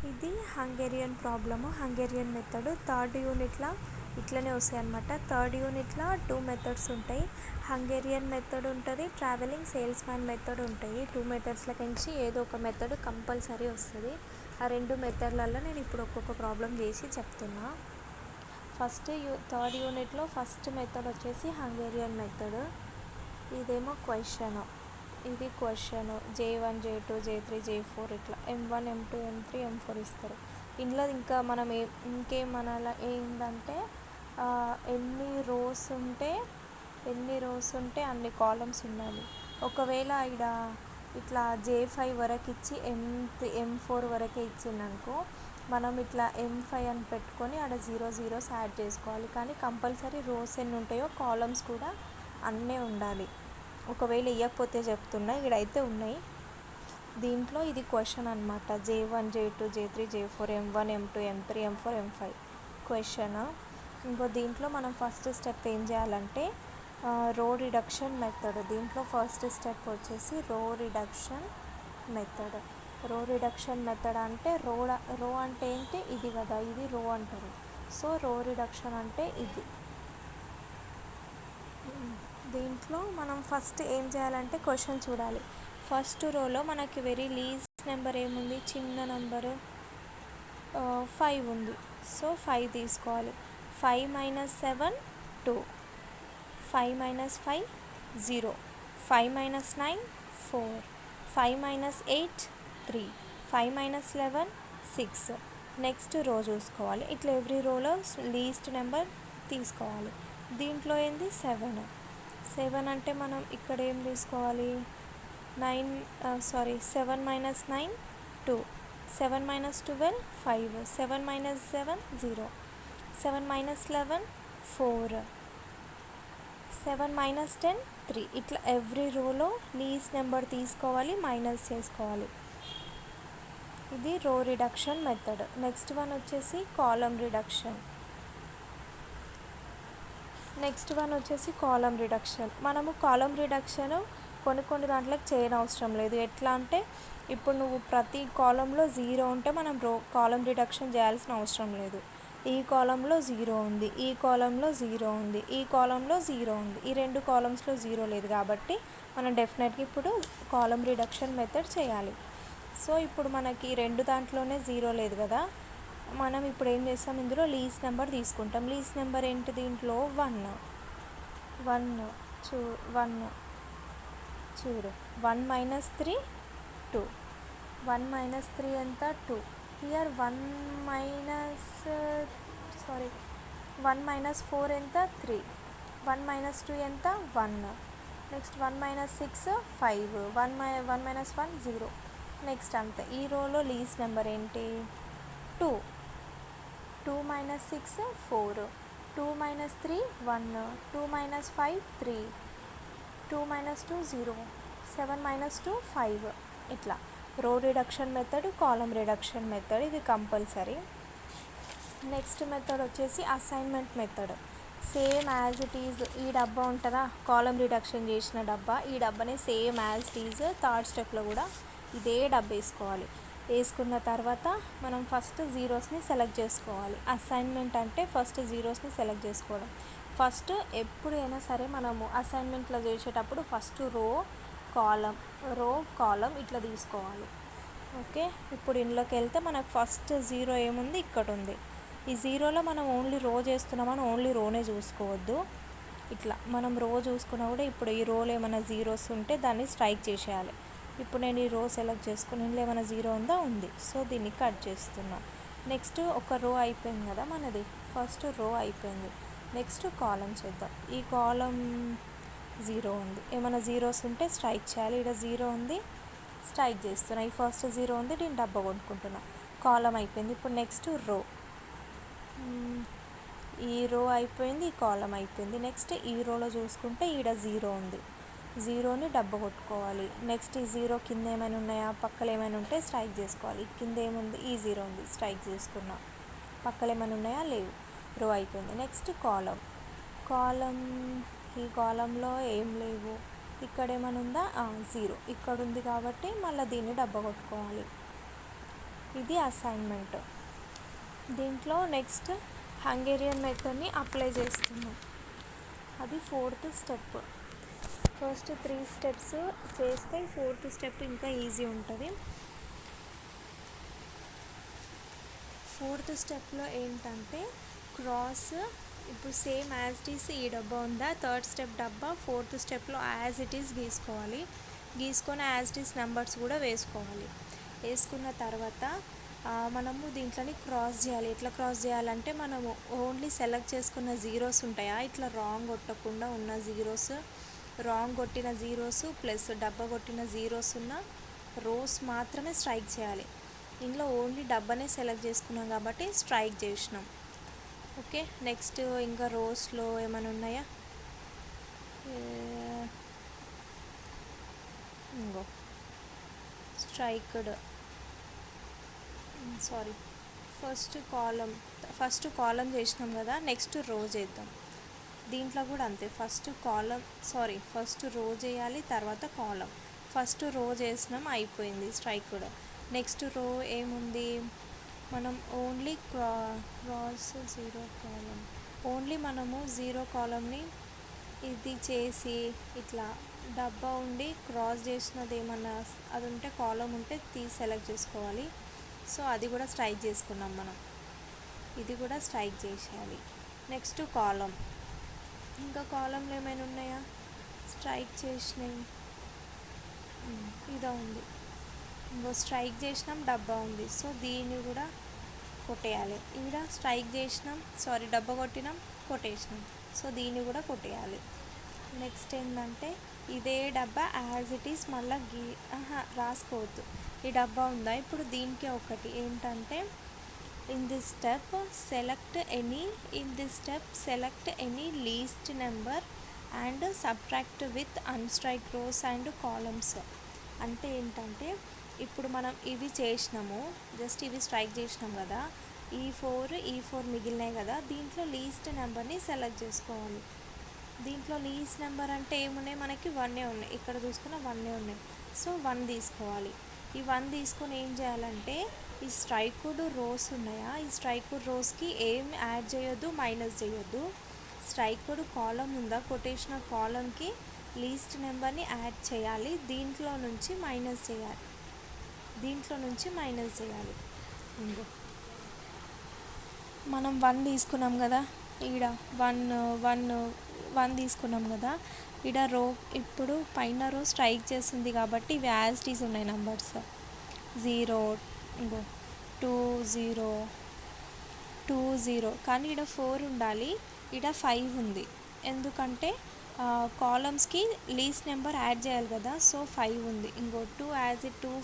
ఇది Hungarian problem, Hungarian method. Third యూనిట్లో ఇట్లనే వస్తాయి అన్నమాట. థర్డ్ యూనిట్లో 2 మెథడ్స్ ఉంటాయి. హంగేరియన్ మెథడ్ ఉంటుంది, ట్రావెలింగ్ సేల్స్ మ్యాన్ మెథడ్ ఉంటాయి. 2 మెథడ్స్లకించి ఏదో ఒక మెథడ్ కంపల్సరీ వస్తుంది. ఆ 2 మెథడ్లలో నేను ఇప్పుడు ఒక్కొక్క ప్రాబ్లం చేసి చెప్తున్నా. థర్డ్ యూనిట్లో ఫస్ట్ మెథడ్ వచ్చేసి హంగేరియన్ మెథడ్. ఇదేమో క్వశ్చన్, ఇది question J1 J2 J3 J4 ఇట్లా M1 M2 M3 M4 ఇస్తారు. ఇందులో ఇంకా మనం ఇంకేమనాల ఏంటంటే ఎన్ని రోస్ ఉంటే అన్ని కాలమ్స్ ఉండాలి. ఒకవేళ ఇక్కడ ఇట్లా J5 వరకు ఇచ్చి M4 వరకే ఇచ్చిందనుకో, మనం ఇట్లా M5 అని పెట్టుకొని ఆడ 0 0s యాడ్ చేసుకోవాలి. కానీ కంపల్సరీ రోస్ ఎన్ని ఉంటాయో కాలమ్స్ కూడా అన్నీ ఉండాలి. ఒకవేళ ఇవ్వకపోతే చెప్తున్నా, ఇక్కడైతే ఉన్నాయి. దీంట్లో ఇది క్వశ్చన్ అనమాట. J1 J2 J3 J4 M1 M2 M3 M4 M5 question. ఇంకో దీంట్లో మనం ఫస్ట్ స్టెప్ ఏం చేయాలంటే రో రిడక్షన్ మెథడ్. దీంట్లో ఫస్ట్ స్టెప్ వచ్చేసి రో రిడక్షన్ మెథడ్. రో రిడక్షన్ మెథడ్ అంటే రో అంటే ఏంటి, ఇది కదా, ఇది రో అంటారు. సో రో రిడక్షన్ అంటే ఇది. దీంట్లో మనం ఫస్ట్ ఏం చేయాలంటే క్వశ్చన్ చూడాలి. ఫస్ట్ రోలో మనకి వెరీ లీస్ట్ నెంబర్ ఏముంది, చిన్న నెంబరు 5 ఉంది. సో 5 తీసుకోవాలి. 5 - 7 2, 5 - 5 0, 5 - 9 4, 5 - 8 3, 5 - 11 6. నెక్స్ట్ రో చూసుకోవాలి. ఇట్లా ఎవ్రీ రోలో లీస్ట్ నెంబర్ తీసుకోవాలి. దీంట్లో ఏంది 7. 7 అంటే మనం ఇక్కడ ఏం తీసుకోవాలి, 7 - 9 2, 7 - 12 5, 7 - 7 0, 7 - 11 4, 7 - 10 3. ఇట్లా ఎవ్రీ రోలో లీస్ట్ నెంబర్ తీసుకోవాలి, మైనస్ చేసుకోవాలి. ఇది రో రిడక్షన్ మెథడ్. నెక్స్ట్ వన్ వచ్చేసి కాలమ్ రిడక్షన్. మనము కాలమ్ రిడక్షన్ కొన్ని దాంట్లోకి చేయని అవసరం లేదు. ఎట్లా అంటే ఇప్పుడు నువ్వు ప్రతి కాలంలో 0 ఉంటే మనం కాలమ్ రిడక్షన్ చేయాల్సిన అవసరం లేదు. ఈ కాలంలో 0 ఉంది, ఈ కాలంలో 0 ఉంది, ఈ కాలంలో 0 ఉంది, ఈ 2 కాలమ్స్లో 0 లేదు కాబట్టి మనం డెఫినెట్గా ఇప్పుడు కాలమ్ రిడక్షన్ మెథడ్ చేయాలి. సో ఇప్పుడు మనకి 2 దాంట్లోనే 0 లేదు కదా, మనం ఇప్పుడు ఏం చేస్తాం, ఇందులో లీస్ట్ నెంబర్ తీసుకుంటాం. లీస్ట్ నెంబర్ ఏంటి, దీంట్లో 1 చూడు. 1 - 3 2, 1 - 3 ఎంత 2. హియర్ 1 - 4 ఎంత 3, 1 - 2 ఎంత 1. నెక్స్ట్ 1 - 6 5, 1 - 1 0. నెక్స్ట్ అంతే. ఈ రోలో లీస్ట్ నెంబర్ ఏంటి 2, 2 - 6 4, 2 - 3 1, 2 - 5 3, 2 - 2 0, 7 - 2 5. ఇట్లా row reduction method, column reduction method, ఇది కంపల్సరీ. నెక్స్ట్ మెథడ్ వచ్చేసి assignment method. Same as it is. ఈ డబ్బా ఉంటుందా, కాలమ్ రిడక్షన్ చేసిన డబ్బా, ఈ డబ్బానే same as it is third స్టెప్లో కూడా ఇదే డబ్బా వేసుకున్న తర్వాత మనం ఫస్ట్ జీరోస్ని సెలెక్ట్ చేసుకోవాలి. అసైన్మెంట్ అంటే ఫస్ట్ జీరోస్ని సెలెక్ట్ చేసుకోవడం. ఫస్ట్ ఎప్పుడైనా సరే మనము అసైన్మెంట్లో చేసేటప్పుడు ఫస్ట్ రో కాలం ఇట్లా తీసుకోవాలి. ఓకే, ఇప్పుడు ఇందులోకి వెళ్తే మనకు ఫస్ట్ 0 ఏముంది, ఇక్కడ ఉంది. ఈ 0లో మనం ఓన్లీ రో చేస్తున్నామని ఓన్లీ రోనే చూసుకోవద్దు. ఇట్లా మనం రో చూసుకున్నా కూడా ఇప్పుడు ఈ రోలో ఏమైనా జీరోస్ ఉంటే దాన్ని స్ట్రైక్ చేసేయాలి. ఇప్పుడు నేను ఈ రో సెలెక్ట్ చేసుకుని ఇందులో ఏమైనా 0 ఉందా, ఉంది. సో దీన్ని కట్ చేస్తున్నా. నెక్స్ట్ ఒక రో అయిపోయింది కదా మనది, ఫస్ట్ రో అయిపోయింది. నెక్స్ట్ కాలం చేద్దాం. ఈ కాలం 0 ఉంది, ఏమైనా జీరోస్ ఉంటే స్ట్రైక్ చేయాలి. ఇక్కడ 0 ఉంది, స్ట్రైక్ చేస్తున్నా. ఈ ఫస్ట్ 0 ఉంది, దీన్ని డబ్బా కొనుక్కుంటున్నా. కాలం అయిపోయింది. ఇప్పుడు నెక్స్ట్ రో, ఈ రో అయిపోయింది, ఈ కాలం అయిపోయింది. నెక్స్ట్ ఈ రోలో చూసుకుంటే ఈడ 0 ఉంది, 0ని డబ్బా కొట్టుకోవాలి. నెక్స్ట్ ఈ 0 కింద ఏమైనా ఉన్నాయా, పక్కలు ఏమైనా ఉంటే స్ట్రైక్ చేసుకోవాలి. కింద ఏముంది, ఈ 0 ఉంది, స్ట్రైక్ చేసుకున్నా. పక్కలు ఏమైనా ఉన్నాయా, లేవు. రో అయిపోయింది. నెక్స్ట్ కాలం, ఈ కాలంలో ఏం లేవు. ఇక్కడ ఏమైనా ఉందా, 0 ఇక్కడ ఉంది కాబట్టి మళ్ళీ దీన్ని డబ్బా కొట్టుకోవాలి. ఇది అసైన్మెంట్. దీంట్లో నెక్స్ట్ హంగేరియన్ మెథడ్ని అప్లై చేస్తున్నాం. అది 4th స్టెప్. ఫస్ట్ 3 స్టెప్స్ చేస్తే 4th స్టెప్ ఇంకా ఈజీ ఉంటుంది. 4th స్టెప్లో ఏంటంటే క్రాస్, ఇప్పుడు సేమ్ యాజ్ ఇట్ ఈస్ ఈ డబ్బా ఉందా, 3rd స్టెప్ డబ్బా 4th స్టెప్లో యాజ్ ఇట్ ఈస్ గీసుకోవాలి. గీసుకొని యాజ్ ఇట్ ఈస్ నెంబర్స్ కూడా వేసుకోవాలి. వేసుకున్న తర్వాత మనము దీంట్లోని క్రాస్ చేయాలి. ఎట్లా క్రాస్ చేయాలంటే మనము ఓన్లీ సెలెక్ట్ చేసుకున్న జీరోస్ ఉంటాయా, ఇట్లా రాంగ్ కొట్టకుండా ఉన్న జీరోస్, రాంగ్ కొట్టిన జీరోస్ ప్లస్ డబ్బా కొట్టిన జీరోస్ ఉన్న రోస్ మాత్రమే స్ట్రైక్ చేయాలి. ఇందులో ఓన్లీ డబ్బానే సెలెక్ట్ చేసుకున్నాం కాబట్టి స్ట్రైక్ చేసినాం. ఓకే, నెక్స్ట్ ఇంకా రోస్లో ఏమైనా ఉన్నాయా, ఇంకో స్ట్రైక్డ్, సారీ ఫస్ట్ కాలం చేసినాం కదా, నెక్స్ట్ రో చేద్దాం. దీంట్లో కూడా అంతే, ఫస్ట్ రో చేయాలి, తర్వాత కాలం. ఫస్ట్ రో చేసినాం, అయిపోయింది స్ట్రైక్ కూడా. నెక్స్ట్ రో ఏముంది, మనం ఓన్లీ క్రాస్ 0 కాలం, ఓన్లీ మనము 0 కాలంని ఇది చేసి ఇట్లా డబ్బా ఉండి క్రాస్ చేసినది ఏమన్నా అది ఉంటే కాలం ఉంటే తీసి సెలెక్ట్ చేసుకోవాలి. సో అది కూడా స్ట్రైక్ చేసుకున్నాం మనం, ఇది కూడా స్ట్రైక్ చేసేయాలి. నెక్స్ట్ కాలం, ఇంకా కాలంలో ఏమైనా ఉన్నాయా స్ట్రైక్ చేసినవి, ఇదా ఉంది, ఇంకో స్ట్రైక్ చేసినాం డబ్బా ఉంది, సో దీన్ని కూడా కొట్టేయాలి. ఇక్కడ స్ట్రైక్ చేసినాం, డబ్బా కొట్టినాం, కొట్టేసినాం, సో దీన్ని కూడా కొట్టేయాలి. నెక్స్ట్ ఏంటంటే ఇదే డబ్బా యాజ్ ఇట్ ఈస్ మళ్ళీ రాసుకోవద్దు. ఈ డబ్బా ఉందా, ఇప్పుడు దీనికి ఒకటి ఏంటంటే in this step select any least number and subtract with unstrike rows and columns. అంటే ఏంటంటే ఇప్పుడు మనం ఇవి చేసినాము, జస్ట్ ఇవి స్ట్రైక్ చేసినాం కదా, ఈ ఫోర్ మిగిలినాయి కదా, దీంట్లో లీస్ట్ నెంబర్ని సెలెక్ట్ చేసుకోవాలి. దీంట్లో లీస్ట్ నెంబర్ అంటే ఏమున్నాయి, మనకి 1 ఉన్నాయి, ఇక్కడ చూసుకున్న 1 ఉన్నాయి, సో 1 తీసుకోవాలి. ఈ 1 తీసుకొని ఏం చేయాలంటే ఈ స్ట్రైక్డ్ రోస్ ఉన్నాయా, ఈ స్ట్రైక్డ్ రోస్కి ఏం యాడ్ చేయొద్దు, మైనస్ చేయొద్దు. స్ట్రైక్డ్ కాలం ఉందా, కొటేషన్ కాలంకి లీస్ట్ నెంబర్ని యాడ్ చేయాలి, దీంట్లో నుంచి మైనస్ చేయాలి. ఇంకో మనం 1 తీసుకున్నాం కదా, ఈడ 1 తీసుకున్నాం కదా, ఈడ రో ఇప్పుడు పైన రో స్ట్రైక్ చేస్తుంది కాబట్టి ఇవి యాజ్ ఇట్ ఈస్ ఉన్నాయి నెంబర్స్. 0 2 0 2 0, కానీ ఈడ 4 ఉండాలి, ఈడ 5 ఉంది. ఎందుకంటే కాలమ్స్కి లీస్ట్ నెంబర్ యాడ్ చేయాలి కదా, సో 5 ఉంది. ఇంకో 2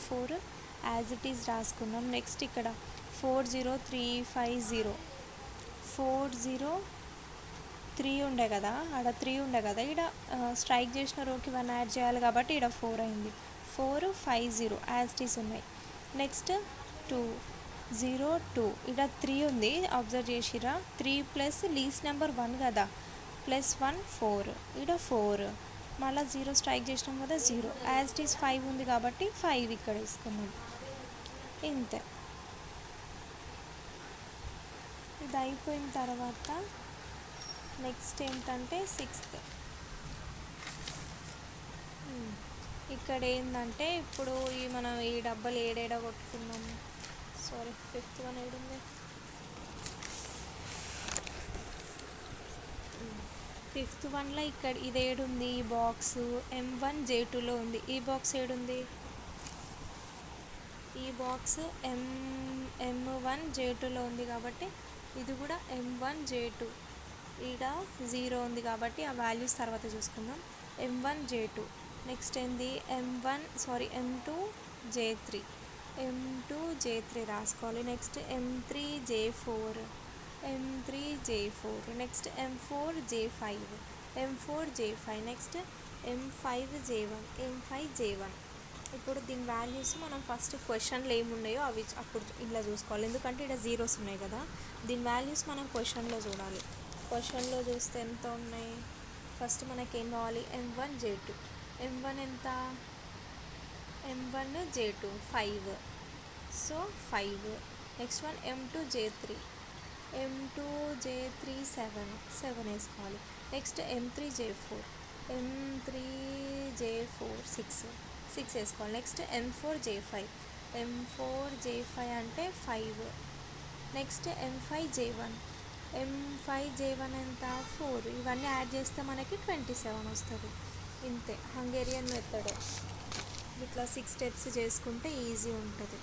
4 యాజ్ ఇట్ ఈస్ రాసుకున్నాం. నెక్స్ట్ ఇక్కడ 4 0 3 5 0 4 0 3 ఉండే కదా, ఆడ 3 ఉండే కదా, ఇక్కడ స్ట్రైక్ చేసిన రోకి 1 యాడ్ చేయాలి కాబట్టి ఇక్కడ 4 అయింది. 4 5 0 యాజ్ ఇట్ ఈస్ ఉన్నాయి. నెక్స్ట్ 2 0 2, ఇక్కడ 3 ఉంది, అబ్జర్వ్ చేసిరా, 3 ప్లస్ లీస్ట్ నెంబర్ 1 కదా, ప్లస్ 1 4, ఇక్కడ 4 మళ్ళీ 0 స్ట్రైక్ చేసినాం కదా, 0 యాజ్ ఇట్ ఈస్ 5 ఉంది కాబట్టి 5 ఇక్కడ వేసుకున్నాం. ఇంతే. ఇది అయిపోయిన తర్వాత నెక్స్ట్ ఏంటంటే 6th. ఇక్కడ ఏంటంటే ఇప్పుడు మనం ఈ డబ్బాలు ఏడేడా కొట్టుకున్నాము, 5th వన్ ఏడుంది, 5th వన్లో ఇక్కడ ఇది ఏడుంది, ఈ బాక్స్ M1 J2లో ఉంది. ఈ బాక్స్ ఏడుంది, ఈ బాక్స్ M1 J2లో ఉంది కాబట్టి ఇది కూడా M1 J2. ఈడ 0 ఉంది కాబట్టి ఆ వాల్యూస్ తర్వాత చూసుకుందాం. M1 J2, నెక్స్ట్ ఏంది M2 J3 రాసుకోవాలి. Next M3 J4, next M4 J5, next M5 J1. ఇప్పుడు దీని వాల్యూస్ మనం ఫస్ట్ క్వశ్చన్లో ఏమున్నాయో అవి అప్పుడు ఇలా చూసుకోవాలి, ఎందుకంటే ఇక్కడ జీరోస్ ఉన్నాయి కదా, దీని వాల్యూస్ మనం క్వశ్చన్లో చూడాలి. క్వశ్చన్లో చూస్తే ఎంత ఉన్నాయి, ఫస్ట్ మనకి ఏం కావాలి, M1 J2 ఎంత, M1 J2 5, so 5. Next one M2J3, M2J3 7 వేసుకోవాలి. నెక్స్ట్ M3J4, M3J4 6 వేసుకోవాలి. నెక్స్ట్ M4J5 అంటే 5. నెక్స్ట్ M5J1 ఎంత 4. ఇవన్నీ యాడ్ చేస్తే మనకి 27 వస్తుంది. ఇంతే హంగేరియన్ మెథడ్. ఇట్లా 6 స్టెప్స్ చేసుకుంటే ఈజీ ఉంటుంది.